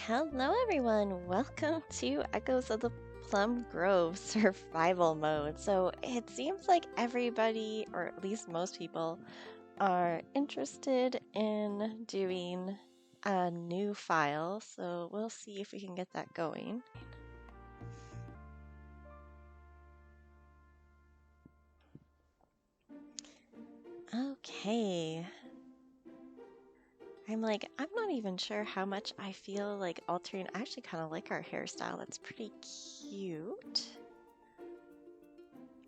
Hello everyone, welcome to Echoes of the Plum Grove survival mode. So it seems like everybody, or at least most people, are interested in doing a new file. So we'll see if we can get that going. Okay. I'm not even sure how much I feel like altering. I actually kind of like our hairstyle. That's pretty cute.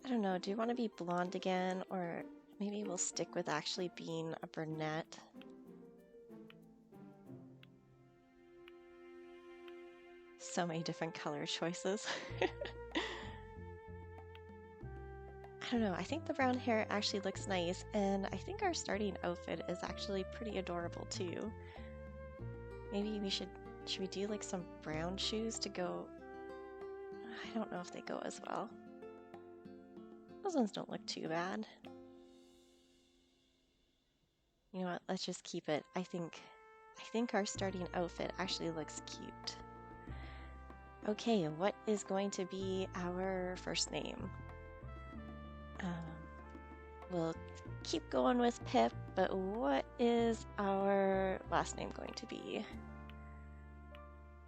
I don't know, do you want to be blonde again, or maybe we'll stick with actually being a brunette? So many different color choices. I don't know, I think the brown hair actually looks nice, and I think our starting outfit is actually pretty adorable too. Maybe should we do like some brown shoes to go? I don't know if they go as well. Those ones don't look too bad. You know what, let's just keep it. I think our starting outfit actually looks cute. Okay, what is going to be our first name? We'll keep going with Pip, but what is our last name going to be?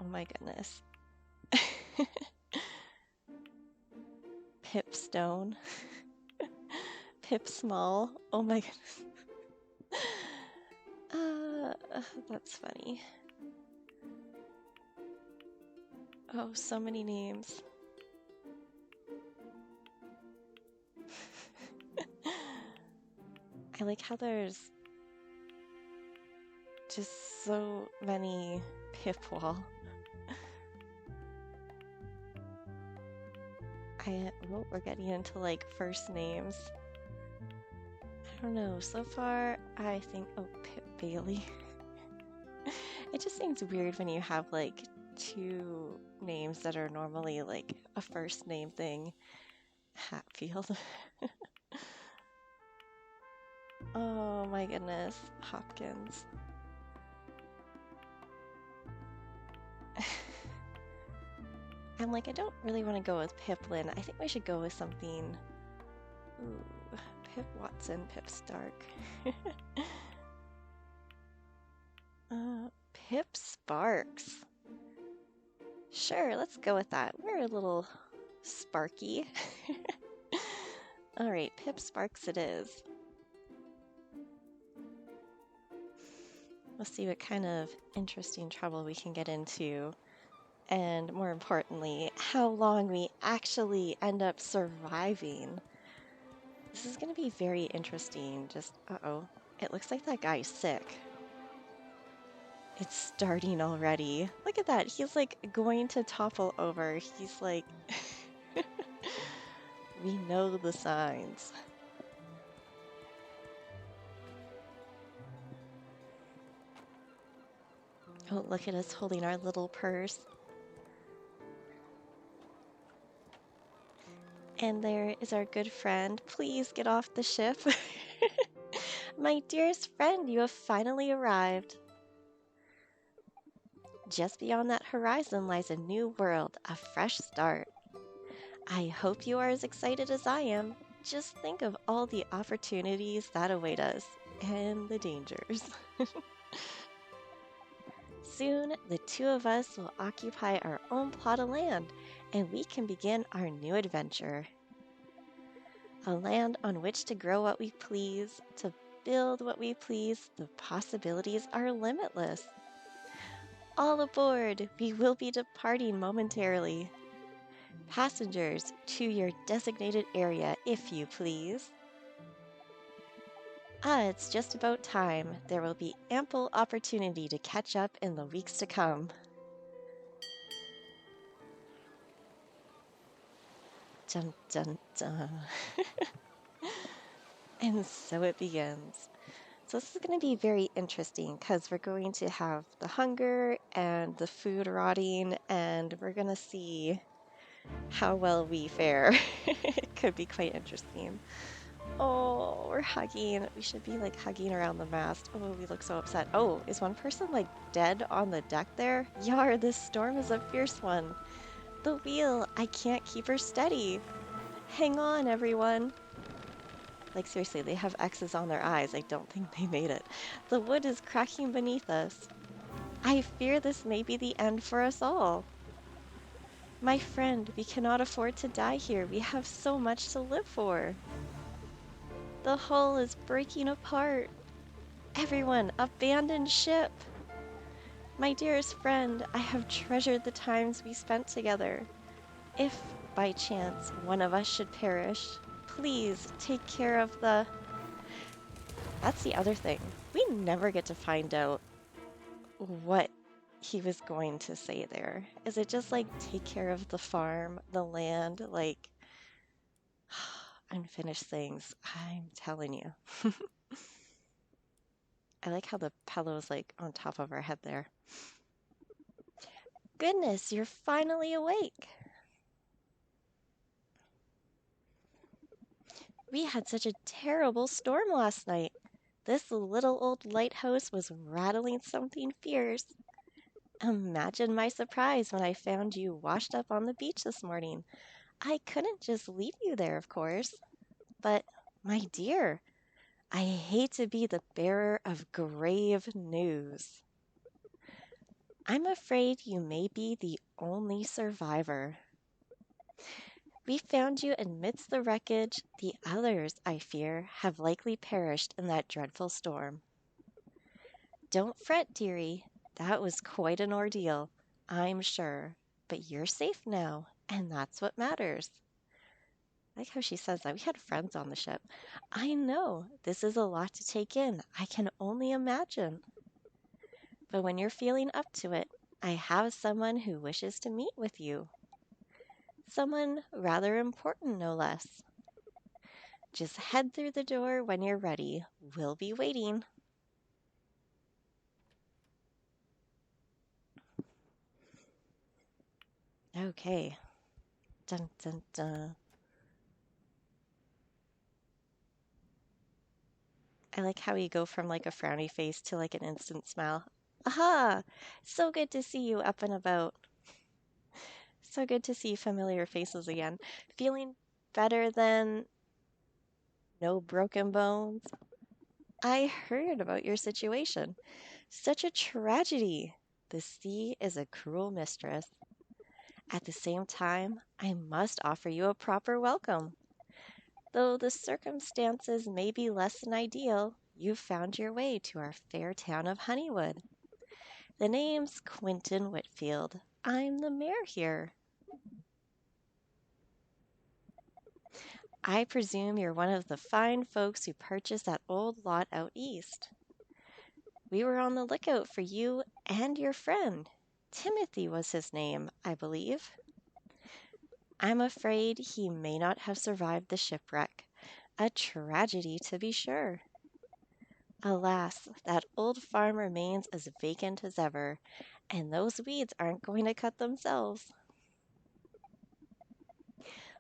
Oh my goodness. Pip Stone. Pip Small. Oh my goodness. That's funny. Oh, so many names. I like how there's just so many Pip Wall. We're getting into like first names. I don't know. So far, I think, oh, Pip Bailey. It just seems weird when you have like two names that are normally like a first name thing. Hatfield. Oh my goodness. Hopkins. I'm like, I don't really want to go with Piplin. I think we should go with something. Ooh, Pip Watson, Pip Stark. Pip Sparks. Sure, let's go with that. We're a little sparky. All right, Pip Sparks it is. We'll see what kind of interesting trouble we can get into. And more importantly, how long we actually end up surviving. This is going to be very interesting. Just, uh-oh. It looks like that guy's sick. It's starting already. Look at that. He's like going to topple over. He's like, we know the signs. Oh, look at us holding our little purse. And there is our good friend. Please get off the ship. My dearest friend, you have finally arrived. Just beyond that horizon lies a new world, a fresh start. I hope you are as excited as I am. Just think of all the opportunities that await us and the dangers. Soon, the two of us will occupy our own plot of land, and we can begin our new adventure. A land on which to grow what we please, to build what we please. The possibilities are limitless. All aboard! We will be departing momentarily. Passengers, to your designated area, if you please. It's just about time. There will be ample opportunity to catch up in the weeks to come. Dun dun dun. And so it begins. So this is going to be very interesting because we're going to have the hunger and the food rotting, and we're going to see how well we fare. It could be quite interesting. Oh, we're hugging. We should be like hugging around the mast. Oh, we look so upset. Oh, is one person like dead on the deck there? Yar, this storm is a fierce one. The wheel, I can't keep her steady. Hang on, everyone. Like, seriously, they have X's on their eyes. I don't think they made it. The wood is cracking beneath us. I fear this may be the end for us all. My friend, we cannot afford to die here. We have so much to live for. The hull is breaking apart. Everyone, abandon ship. My dearest friend, I have treasured the times we spent together. If, by chance, one of us should perish, please take care of the... That's the other thing. We never get to find out what he was going to say there. Is it just like take care of the farm, the land, like unfinished things? I'm telling you. I like how the pillow's like on top of our head there. Goodness, you're finally awake. We had such a terrible storm last night. This little old lighthouse was rattling something fierce. Imagine my surprise when I found you washed up on the beach this morning. I couldn't just leave you there, of course. But, my dear, I hate to be the bearer of grave news. I'm afraid you may be the only survivor. We found you amidst the wreckage. The others, I fear, have likely perished in that dreadful storm. Don't fret, dearie. That was quite an ordeal, I'm sure. But you're safe now, and that's what matters. I like how she says that. We had friends on the ship. I know, this is a lot to take in. I can only imagine. But when you're feeling up to it, I have someone who wishes to meet with you. Someone rather important, no less. Just head through the door when you're ready. We'll be waiting. Okay. Dun dun dun. I like how you go from like a frowny face to like an instant smile. Aha! So good to see you up and about. So good to see familiar faces again. Feeling better than no broken bones? I heard about your situation. Such a tragedy. The sea is a cruel mistress. At the same time, I must offer you a proper welcome. Though the circumstances may be less than ideal, you've found your way to our fair town of Honeywood. The name's Quentin Whitfield. I'm the mayor here. I presume you're one of the fine folks who purchased that old lot out east. We were on the lookout for you and your friend. Timothy was his name, I believe. I'm afraid he may not have survived the shipwreck. A tragedy, to be sure. Alas, that old farm remains as vacant as ever, and those weeds aren't going to cut themselves.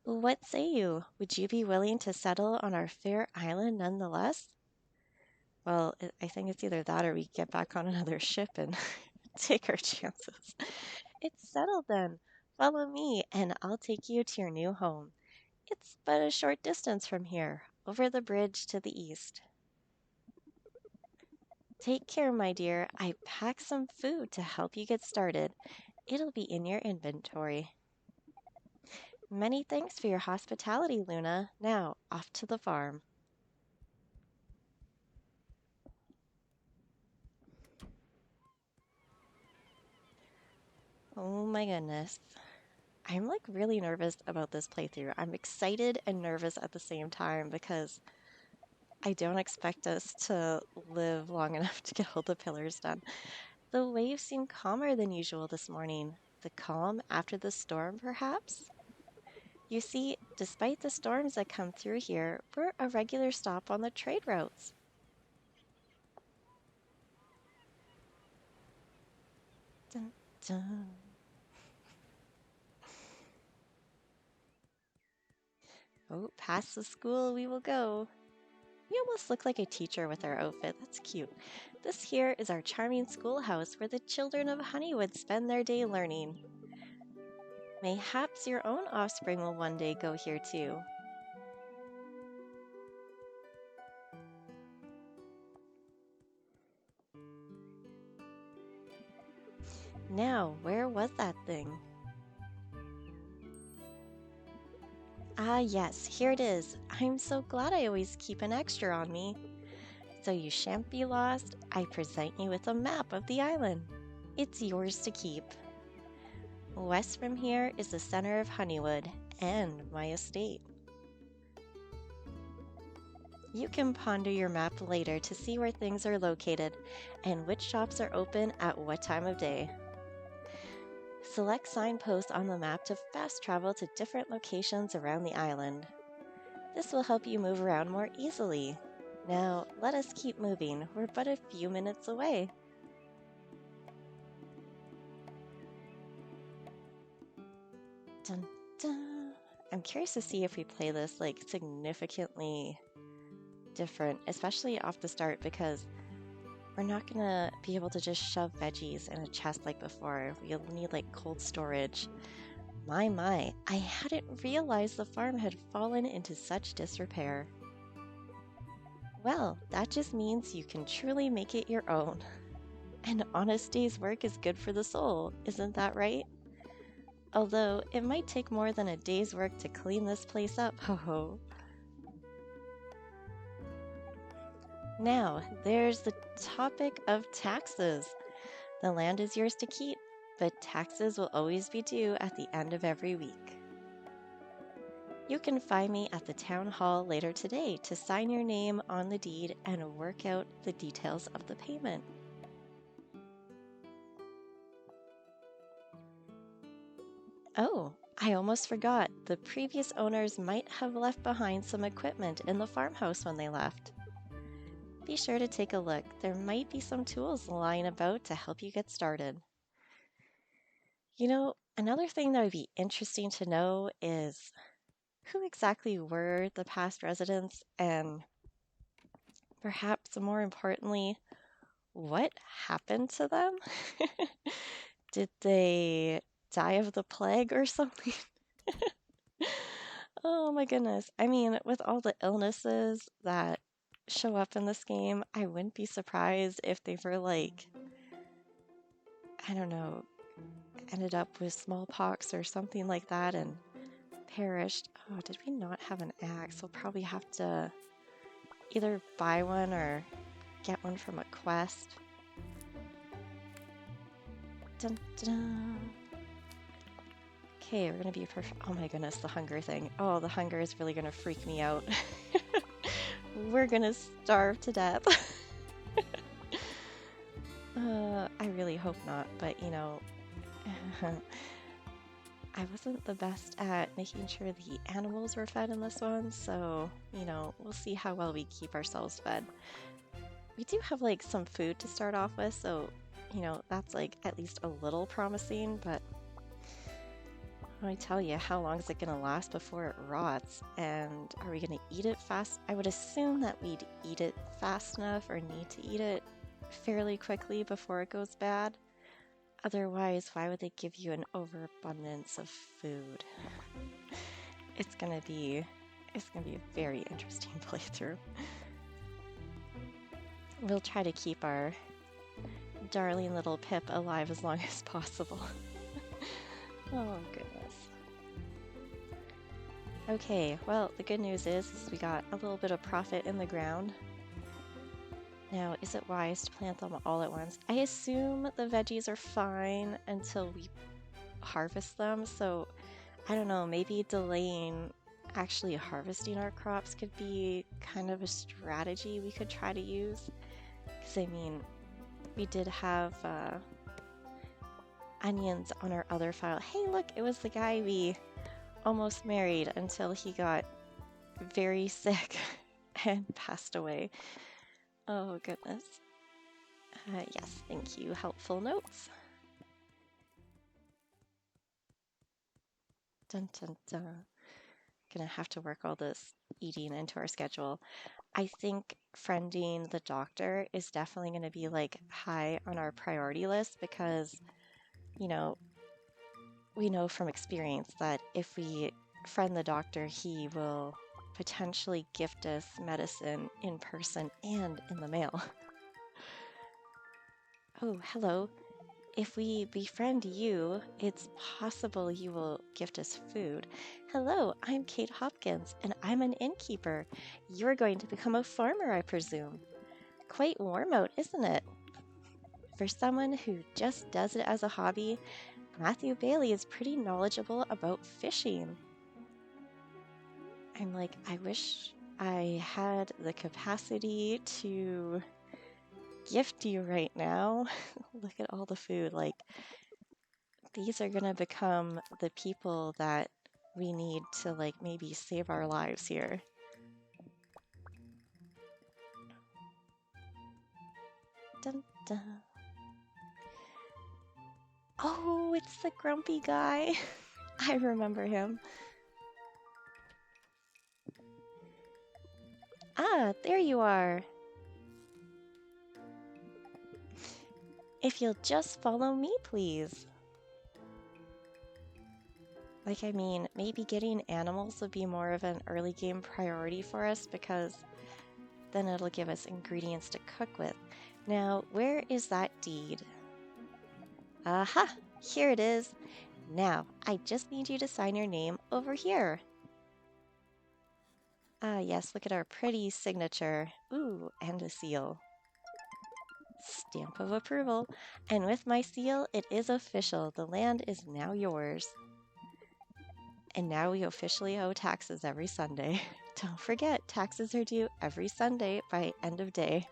What say you? Would you be willing to settle on our fair island nonetheless? Well, I think it's either that or we get back on another ship and take our chances. It's settled then. Follow me, and I'll take you to your new home. It's but a short distance from here, over the bridge to the east. Take care, my dear. I packed some food to help you get started. It'll be in your inventory. Many thanks for your hospitality, Luna. Now, off to the farm. Oh my goodness. I'm like really nervous about this playthrough. I'm excited and nervous at the same time because I don't expect us to live long enough to get all the pillars done. The waves seem calmer than usual this morning. The calm after the storm, perhaps? You see, despite the storms that come through here, we're a regular stop on the trade routes. Dun, dun. Oh, past the school we will go. We almost look like a teacher with our outfit. That's cute. This here is our charming schoolhouse where the children of Honeywood spend their day learning. Mayhaps your own offspring will one day go here too. Now, where was that thing? Ah, yes, here it is. I'm so glad I always keep an extra on me. So you shan't be lost. I present you with a map of the island. It's yours to keep. West from here is the center of Honeywood and my estate. You can ponder your map later to see where things are located and which shops are open at what time of day. Select signposts on the map to fast travel to different locations around the island. This will help you move around more easily. Now, let us keep moving. We're but a few minutes away. Dun, dun. I'm curious to see if we play this like significantly different, especially off the start, because we're not gonna be able to just shove veggies in a chest like before. We'll need like cold storage. My, I hadn't realized the farm had fallen into such disrepair. Well, that just means you can truly make it your own. An honest day's work is good for the soul, isn't that right? Although it might take more than a day's work to clean this place up, ho ho. Now, there's the topic of taxes. The land is yours to keep, but taxes will always be due at the end of every week. You can find me at the town hall later today to sign your name on the deed and work out the details of the payment. Oh, I almost forgot. The previous owners might have left behind some equipment in the farmhouse when they left. Be sure to take a look. There might be some tools lying about to help you get started. You know, another thing that would be interesting to know is who exactly were the past residents, and perhaps more importantly, what happened to them? Did they die of the plague or something? Oh my goodness. I mean, with all the illnesses that show up in this game, I wouldn't be surprised if they were like, I don't know, ended up with smallpox or something like that and perished. Oh, did we not have an axe? We'll probably have to either buy one or get one from a quest. Dun, dun, dun. Okay, we're gonna be perfect. Oh my goodness, the hunger thing. Oh, the hunger is really gonna freak me out. We're gonna starve to death. I really hope not, but you know, I wasn't the best at making sure the animals were fed in this one, so you know, we'll see how well we keep ourselves fed. We do have like some food to start off with, so you know, that's like at least a little promising, but I tell you, how long is it going to last before it rots? And are we going to eat it fast? I would assume that we'd eat it fast enough or need to eat it fairly quickly before it goes bad. Otherwise, why would they give you an overabundance of food? It's going to be a very interesting playthrough. We'll try to keep our darling little Pip alive as long as possible. Oh, goodness. Okay, well, the good news is we got a little bit of profit in the ground. Now, is it wise to plant them all at once? I assume the veggies are fine until we harvest them, so I don't know, maybe delaying actually harvesting our crops could be kind of a strategy we could try to use. Because, I mean, we did have onions on our other file. Hey, look, it was the guy we almost married until he got very sick and passed away. Oh, goodness. Yes, thank you. Helpful notes. Dun dun dun. Gonna have to work all this eating into our schedule. I think friending the doctor is definitely going to be like high on our priority list because, you know, we know from experience that if we friend the doctor, he will potentially gift us medicine in person and in the mail. Oh, hello. If we befriend you, it's possible you will gift us food. Hello, I'm Kate Hopkins, and I'm an innkeeper. You're going to become a farmer, I presume. Quite warm out, isn't it? For someone who just does it as a hobby, Matthew Bailey is pretty knowledgeable about fishing. I'm like, I wish I had the capacity to gift you right now. Look at all the food. Like, these are going to become the people that we need to, like, maybe save our lives here. Dun, dun. Oh, it's the grumpy guy. I remember him. Ah, there you are. If you'll just follow me, please. Like, I mean, maybe getting animals would be more of an early game priority for us because then it'll give us ingredients to cook with. Now, where is that deed? Aha! Here it is. Now, I just need you to sign your name over here. Ah, yes, look at our pretty signature. Ooh, and a seal. Stamp of approval. And with my seal, it is official. The land is now yours. And now we officially owe taxes every Sunday. Don't forget, taxes are due every Sunday by end of day.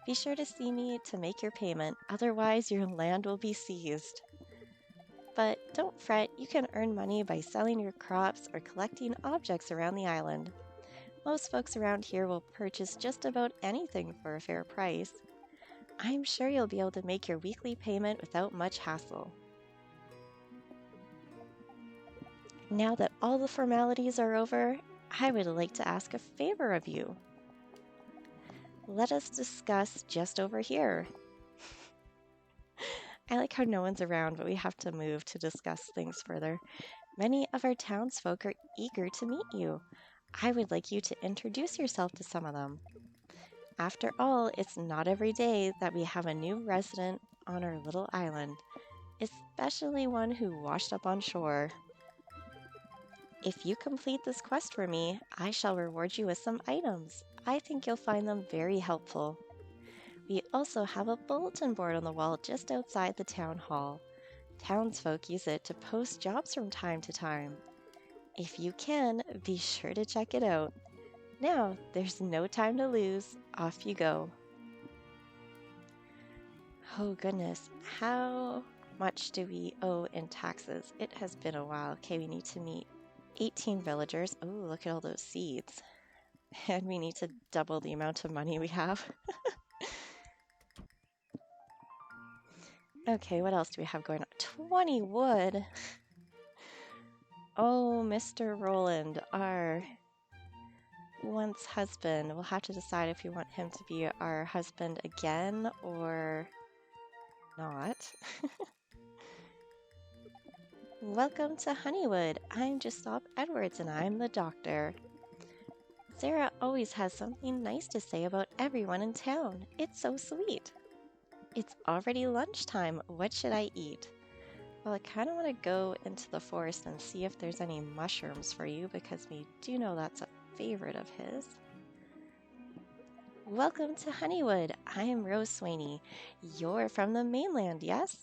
Be sure to see me to make your payment, otherwise your land will be seized. But don't fret, you can earn money by selling your crops or collecting objects around the island. Most folks around here will purchase just about anything for a fair price. I'm sure you'll be able to make your weekly payment without much hassle. Now that all the formalities are over, I would like to ask a favor of you. Let us discuss just over here. I like how no one's around, but we have to move to discuss things further. Many of our townsfolk are eager to meet you. I would like you to introduce yourself to some of them. After all, it's not every day that we have a new resident on our little island, especially one who washed up on shore. If you complete this quest for me, I shall reward you with some items. I think you'll find them very helpful. We also have a bulletin board on the wall just outside the town hall. Townsfolk use it to post jobs from time to time. If you can, be sure to check it out. Now, there's no time to lose. Off you go. Oh goodness, how much do we owe in taxes? It has been a while. Okay, we need to meet 18 villagers. Oh, look at all those seeds. And we need to double the amount of money we have. Okay, what else do we have going on? 20 wood. Oh, Mr. Roland, our once husband. We'll have to decide if we want him to be our husband again or not. Welcome to Honeywood. I'm Justop Edwards and I'm the doctor. Sarah always has something nice to say about everyone in town. It's so sweet. It's already lunchtime. What should I eat? Well, I kind of want to go into the forest and see if there's any mushrooms for you because we do know that's a favorite of his. Welcome to Honeywood. I am Rose Swaney. You're from the mainland, yes?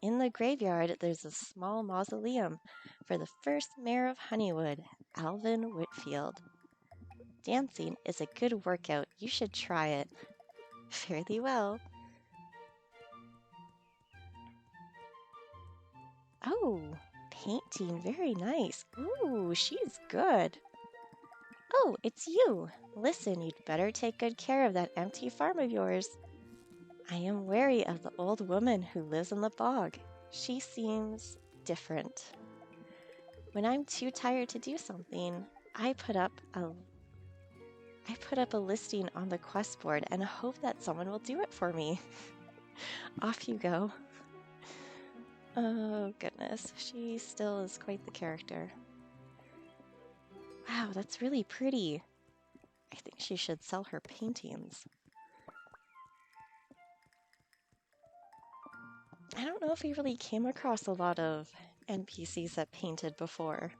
In the graveyard, there's a small mausoleum for the first mayor of Honeywood, Alvin Whitfield. Dancing is a good workout. You should try it. Fare thee well. Oh, painting. Very nice. Ooh, she's good. Oh, it's you. Listen, you'd better take good care of that empty farm of yours. I am wary of the old woman who lives in the bog. She seems different. When I'm too tired to do something, I put up I put up a listing on the quest board and hope that someone will do it for me. Off you go. Oh, goodness. She still is quite the character. Wow, that's really pretty. I think she should sell her paintings. I don't know if we really came across a lot of NPCs that painted before.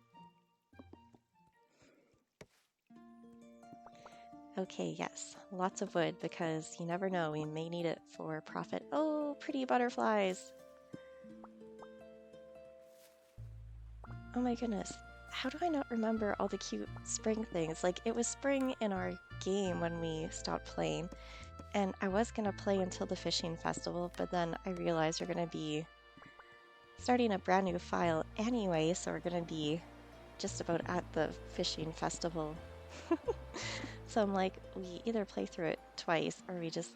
Okay, yes, lots of wood because you never know, we may need it for profit. Oh, pretty butterflies. Oh my goodness. How do I not remember all the cute spring things? Like, it was spring in our game when we stopped playing, and I was going to play until the fishing festival, but then I realized we're going to be starting a brand new file anyway, so we're going to be just about at the fishing festival. So I'm like, we either play through it twice or we just...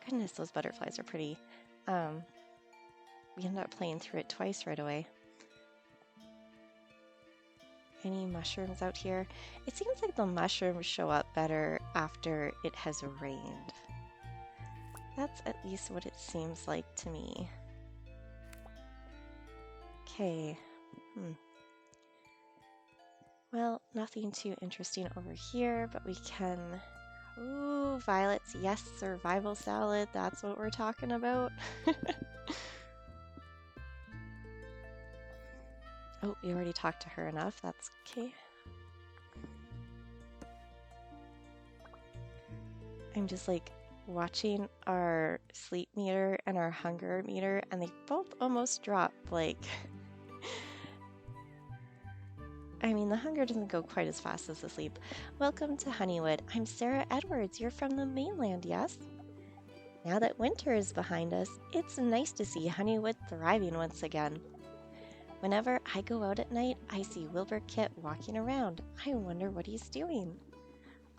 Goodness, those butterflies are pretty. We ended up playing through it twice right away. Any mushrooms out here? It seems like the mushrooms show up better after it has rained. That's at least what it seems like to me. Okay. Well, nothing too interesting over here, but we can... Ooh, violets. Yes, survival salad. That's what we're talking about. Oh, we already talked to her enough. That's okay. I'm just like watching our sleep meter and our hunger meter, and they both almost drop. Like, I mean, the hunger doesn't go quite as fast as the sleep. Welcome to Honeywood. I'm Sarah Edwards. You're from the mainland, yes? Now that winter is behind us, it's nice to see Honeywood thriving once again. Whenever I go out at night, I see Wilbur Kit walking around. I wonder what he's doing.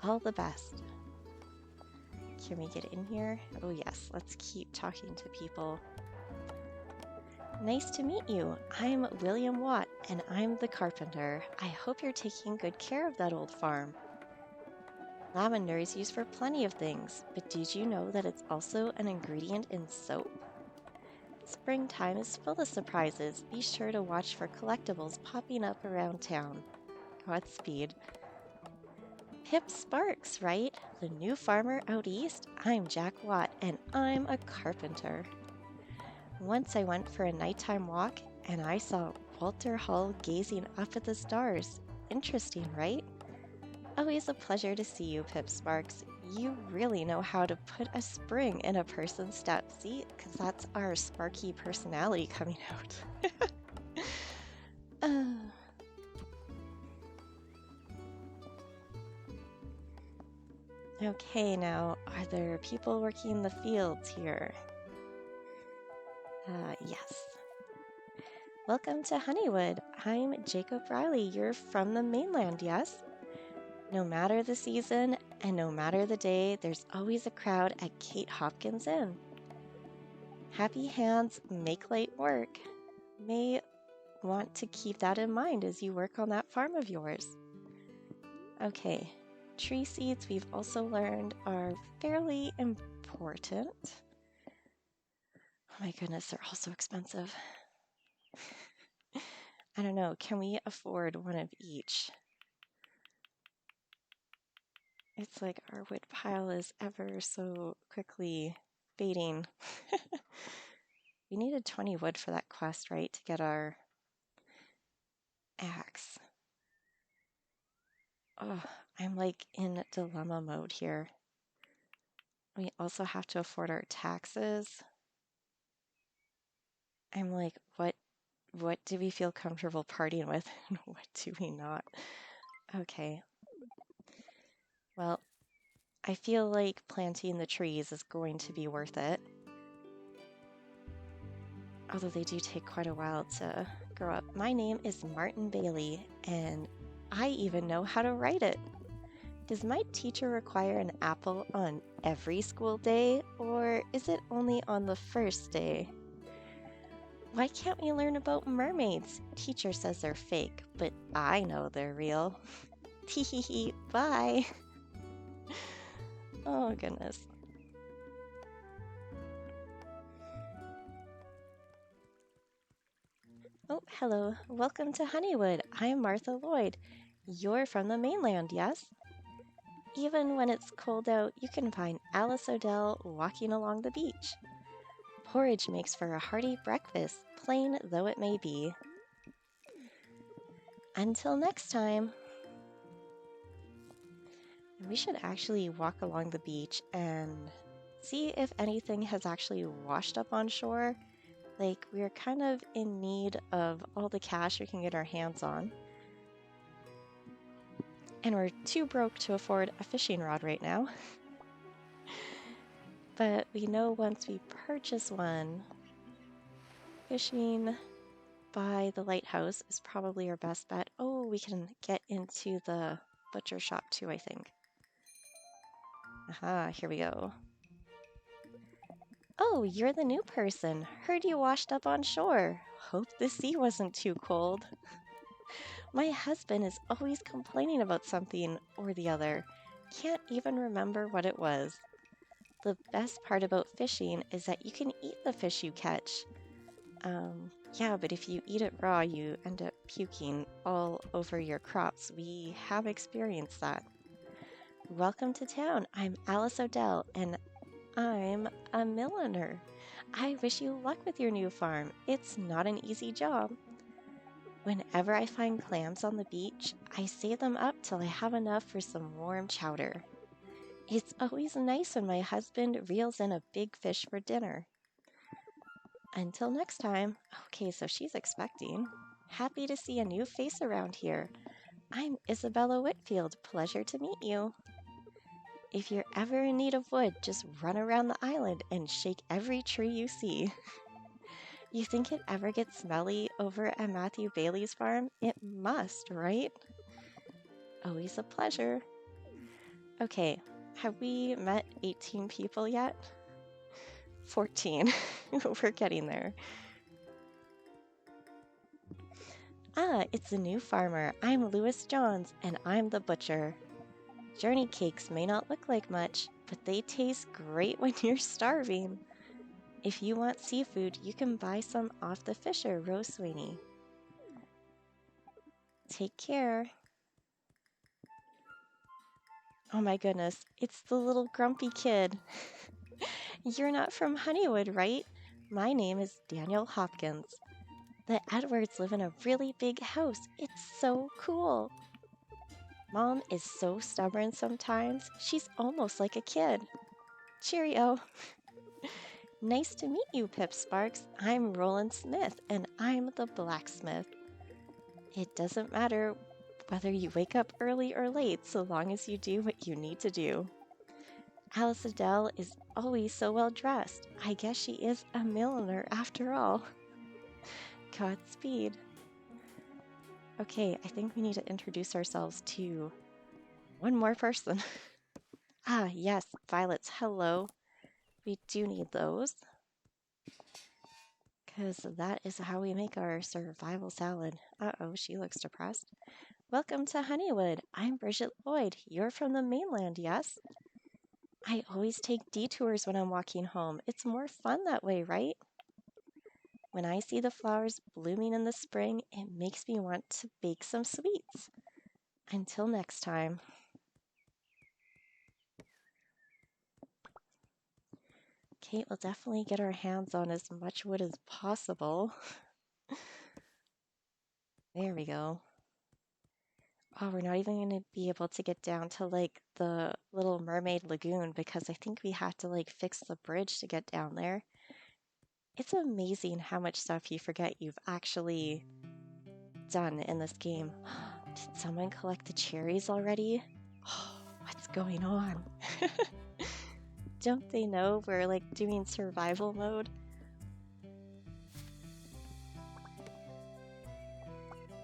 All the best. Can we get in here? Oh yes, let's keep talking to people. Nice to meet you. I'm William Watt, and I'm the carpenter. I hope you're taking good care of that old farm. Lavender is used for plenty of things, but did you know that it's also an ingredient in soap? Springtime is full of surprises. Be sure to watch for collectibles popping up around town. Godspeed. Pip Sparks, right? The new farmer out east? I'm Jack Watt, and I'm a carpenter. Once I went for a nighttime walk, and I saw Walter Hull gazing up at the stars. Interesting, right? Always a pleasure to see you, Pip Sparks. You really know how to put a spring in a person's step. See, because that's our sparky personality coming out. Okay, now, are there people working the fields here? Yes. Welcome to Honeywood. I'm Jacob Riley. You're from the mainland, yes? No matter the season and no matter the day, there's always a crowd at Kate Hopkins Inn. Happy hands make light work. May want to keep that in mind as you work on that farm of yours. Okay, tree seeds we've also learned are fairly important. Oh my goodness, they're all so expensive. I don't know, can we afford one of each? It's like our wood pile is ever so quickly fading. We needed 20 wood for that quest, right? To get our axe. Oh, I'm like in dilemma mode here. We also have to afford our taxes. I'm like, what do we feel comfortable partying with and what do we not? Okay. Well, I feel like planting the trees is going to be worth it. Although they do take quite a while to grow up. My name is Martin Bailey, and I even know how to write it. Does my teacher require an apple on every school day, or is it only on the first day? Why can't we learn about mermaids? Teacher says they're fake, but I know they're real. Tee hee hee, bye. Oh, goodness. Oh, hello. Welcome to Honeywood. I'm Martha Lloyd. You're from the mainland, yes? Even when it's cold out, you can find Alice Odell walking along the beach. Porridge makes for a hearty breakfast, plain though it may be. Until next time. We should actually walk along the beach and see if anything has actually washed up on shore. Like, we're kind of in need of all the cash we can get our hands on. And we're too broke to afford a fishing rod right now. But we know once we purchase one, fishing by the lighthouse is probably our best bet. Oh, we can get into the butcher shop too, I think. Aha, here we go. Oh, you're the new person. Heard you washed up on shore. Hope the sea wasn't too cold. My husband is always complaining about something or the other. Can't even remember what it was. The best part about fishing is that you can eat the fish you catch. Yeah, but if you eat it raw, you end up puking all over your crops. We have experienced that. Welcome to town. I'm Alice Odell, and I'm a milliner. I wish you luck with your new farm. It's not an easy job. Whenever I find clams on the beach, I save them up till I have enough for some warm chowder. It's always nice when my husband reels in a big fish for dinner. Until next time. Okay, so she's expecting. Happy to see a new face around here. I'm Isabella Whitfield. Pleasure to meet you. If you're ever in need of wood, just run around the island and shake every tree you see. You think it ever gets smelly over at Matthew Bailey's farm? It must, right? Always a pleasure. Okay, have we met 18 people yet? 14. We're getting there. Ah, it's a new farmer. I'm Louis Johns, and I'm the butcher. Journey cakes may not look like much, but they taste great when you're starving. If you want seafood, you can buy some off the fisher, Rose Sweeney. Take care. Oh my goodness, it's the little grumpy kid. You're not from Honeywood, right? My name is Daniel Hopkins. The Edwards live in a really big house. It's so cool. Mom is so stubborn sometimes. She's almost like a kid. Cheerio. Nice to meet you, Pip Sparks. I'm Roland Smith, and I'm the blacksmith. It doesn't matter whether you wake up early or late, so long as you do what you need to do. Alice Adele is always so well dressed. I guess she is a milliner after all. Godspeed. Okay, I think we need to introduce ourselves to one more person. Ah, yes, violets, hello. We do need those, because that is how we make our survival salad. Uh-oh, she looks depressed. Welcome to Honeywood. I'm Bridget Lloyd. You're from the mainland, yes? I always take detours when I'm walking home. It's more fun that way, right? When I see the flowers blooming in the spring, it makes me want to bake some sweets. Until next time. Kate will definitely get our hands on as much wood as possible. There we go. Oh, we're not even going to be able to get down to like the Little Mermaid Lagoon because I think we have to like fix the bridge to get down there. It's amazing how much stuff you forget you've actually done in this game. Did someone collect the cherries already? Oh, what's going on? Don't they know we're like doing survival mode?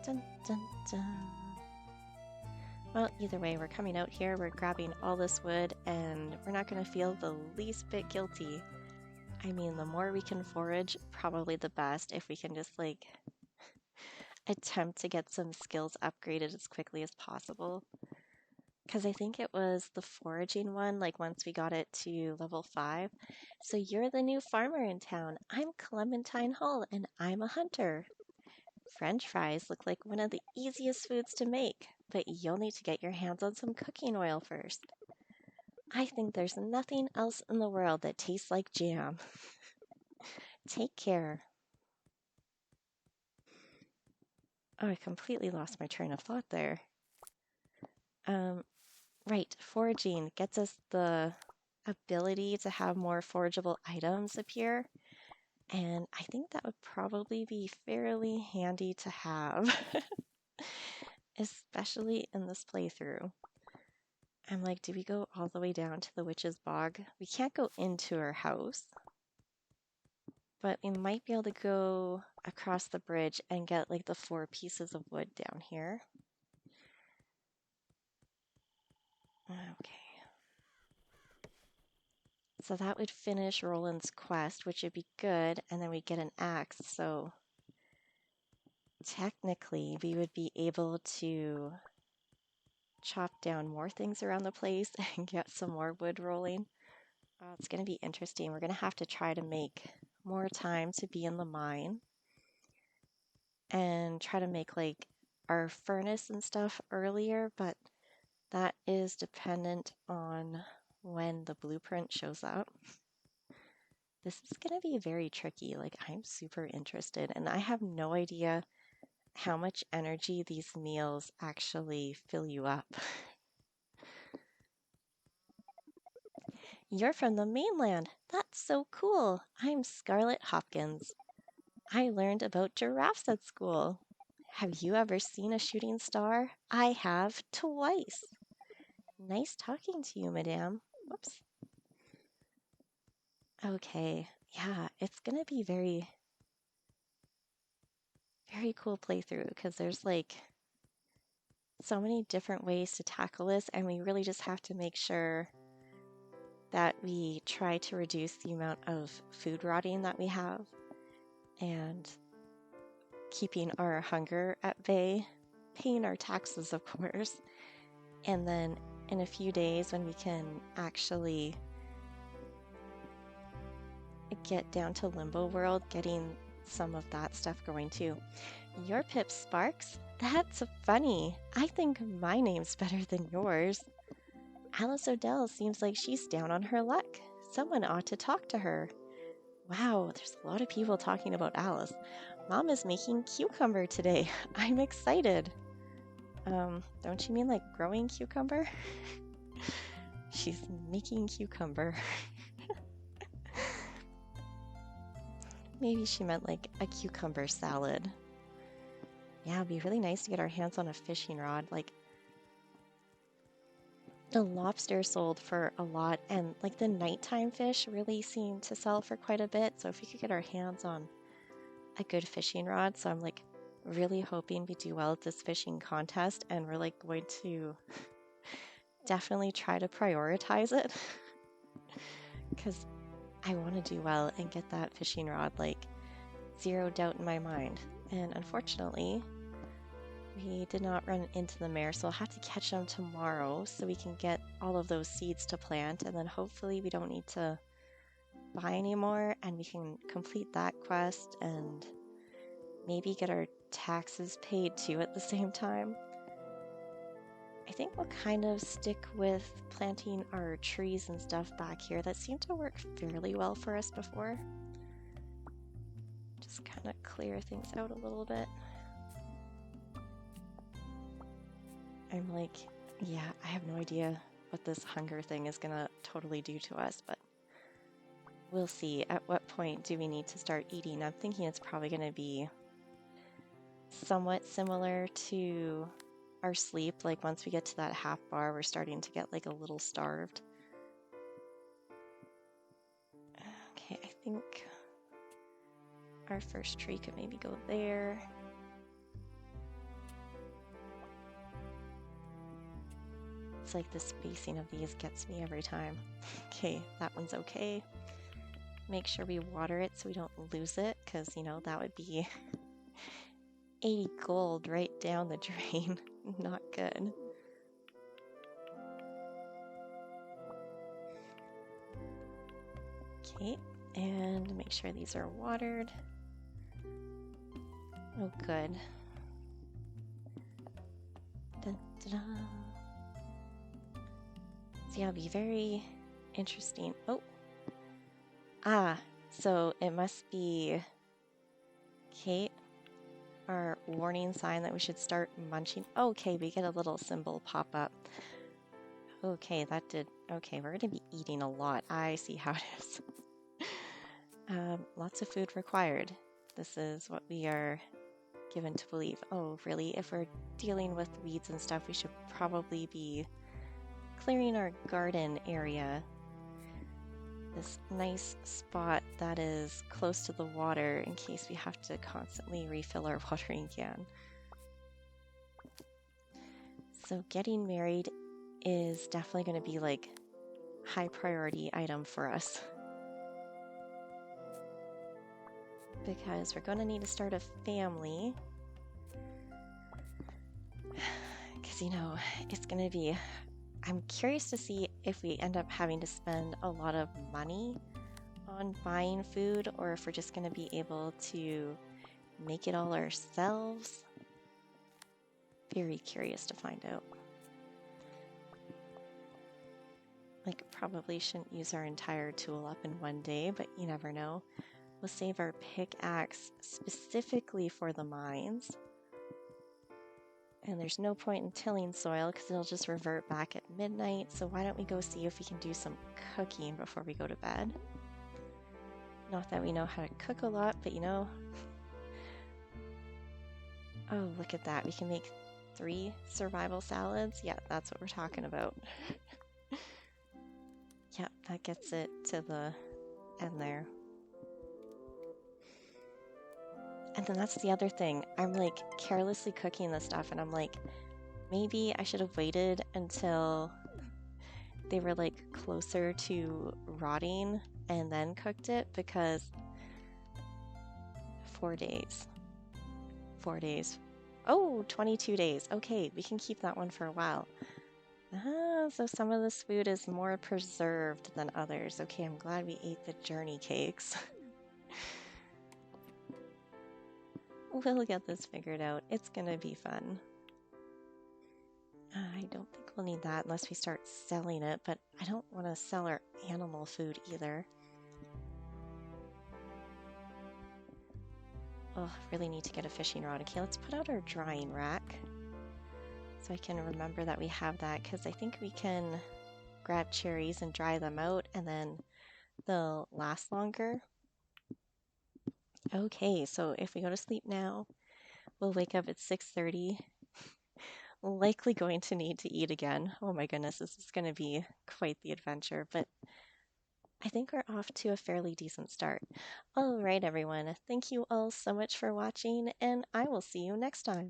Dun, dun, dun. Well, either way, we're coming out here, we're grabbing all this wood, and we're not going to feel the least bit guilty. I mean, the more we can forage, probably the best if we can just like... attempt to get some skills upgraded as quickly as possible. Because I think it was the foraging one, like once we got it to level 5. So you're the new farmer in town. I'm Clementine Hull, and I'm a hunter. French fries look like one of the easiest foods to make, but you'll need to get your hands on some cooking oil first. I think there's nothing else in the world that tastes like jam. Take care. Oh, I completely lost my train of thought there. Um, right, foraging gets us the ability to have more forageable items appear, and I think that would probably be fairly handy to have, especially in this playthrough. I'm like, do we go all the way down to the witch's bog? We can't go into her house, but we might be able to go across the bridge and get like the 4 pieces of wood down here. Okay. So that would finish Roland's quest, which would be good, and then we get an axe. So technically, we would be able to chop down more things around the place and get some more wood rolling. It's going to be interesting. We're going to have to try to make more time to be in the mine and try to make like our furnace and stuff earlier, but that is dependent on when the blueprint shows up. This is going to be very tricky. Like, I'm super interested, and I have no idea how much energy these meals actually fill you up. You're from the mainland. That's so cool. I'm Scarlett Hopkins. I learned about giraffes at school. Have you ever seen a shooting star? I have twice. Nice talking to you, madame. Whoops. Okay, yeah, it's gonna be very, very cool playthrough because there's like so many different ways to tackle this, and we really just have to make sure that we try to reduce the amount of food rotting that we have and keeping our hunger at bay, paying our taxes, of course, and then in a few days when we can actually get down to Limbo World, getting some of that stuff going too. Your Pip Sparks? That's funny. I think my name's better than yours. Alice Odell seems like she's down on her luck. Someone ought to talk to her. Wow, there's a lot of people talking about Alice. Mom is making cucumber today. I'm excited. Don't you mean like growing cucumber? She's making cucumber. Maybe she meant like a cucumber salad. Yeah, it'd be really nice to get our hands on a fishing rod. Like, the lobster sold for a lot, and like the nighttime fish really seem to sell for quite a bit. So if we could get our hands on a good fishing rod, so I'm like really hoping we do well at this fishing contest, and we're like going to definitely try to prioritize it because I want to do well and get that fishing rod, like, zero doubt in my mind. And unfortunately, we did not run into the mare, so I'll have to catch them tomorrow so we can get all of those seeds to plant, and then hopefully we don't need to buy anymore and we can complete that quest and maybe get our taxes paid too at the same time. I think we'll kind of stick with planting our trees and stuff back here. That seemed to work fairly well for us before. Just kind of clear things out a little bit. I'm like, yeah, I have no idea what this hunger thing is gonna totally do to us, but we'll see. At what point do we need to start eating? I'm thinking it's probably gonna be somewhat similar to our sleep. Like once we get to that half bar, we're starting to get like a little starved. Okay, I think our first tree could maybe go there. It's like the spacing of these gets me every time. Okay, that one's okay. Make sure we water it so we don't lose it, because, you know, that would be 80 gold right down the drain. Not good. Okay, and make sure these are watered. Oh, good. Dun, dun, dun. So yeah, it'll be very interesting. Oh, so it must be Kate, our warning sign that we should start munching. Okay, we get a little symbol pop up. Okay, that did. Okay, we're gonna be eating a lot. I see how it is. Lots of food required. This is what we are given to believe. Oh, really? If we're dealing with weeds and stuff, we should probably be clearing our garden area. This nice spot that is close to the water in case we have to constantly refill our watering can. So getting married is definitely going to be like high priority item for us. Because we're going to need to start a family. Because, it's going to be... I'm curious to see if we end up having to spend a lot of money on buying food or if we're just going to be able to make it all ourselves. Very curious to find out. Like, probably shouldn't use our entire tool up in one day, but you never know. We'll save our pickaxe specifically for the mines. And there's no point in tilling soil because it'll just revert back at midnight. So why don't we go see if we can do some cooking before we go to bed? Not that we know how to cook a lot, but Oh, look at that. We can make 3 survival salads. Yeah, that's what we're talking about. Yep, that gets it to the end there. And then that's the other thing. I'm like carelessly cooking this stuff and I'm like, maybe I should have waited until they were like closer to rotting and then cooked it because 4 days. 4 days. Oh, 22 days. Okay, we can keep that one for a while. So some of this food is more preserved than others. Okay, I'm glad we ate the journey cakes. We'll get this figured out. It's gonna be fun. I don't think we'll need that unless we start selling it, but I don't want to sell our animal food either. Oh, really need to get a fishing rod. Okay, let's put out our drying rack so I can remember that we have that because I think we can grab cherries and dry them out and then they'll last longer. Okay, so if we go to sleep now, we'll wake up at 6:30. Likely going to need to eat again. Oh my goodness, this is going to be quite the adventure, but I think we're off to a fairly decent start. All right, everyone. Thank you all so much for watching, and I will see you next time.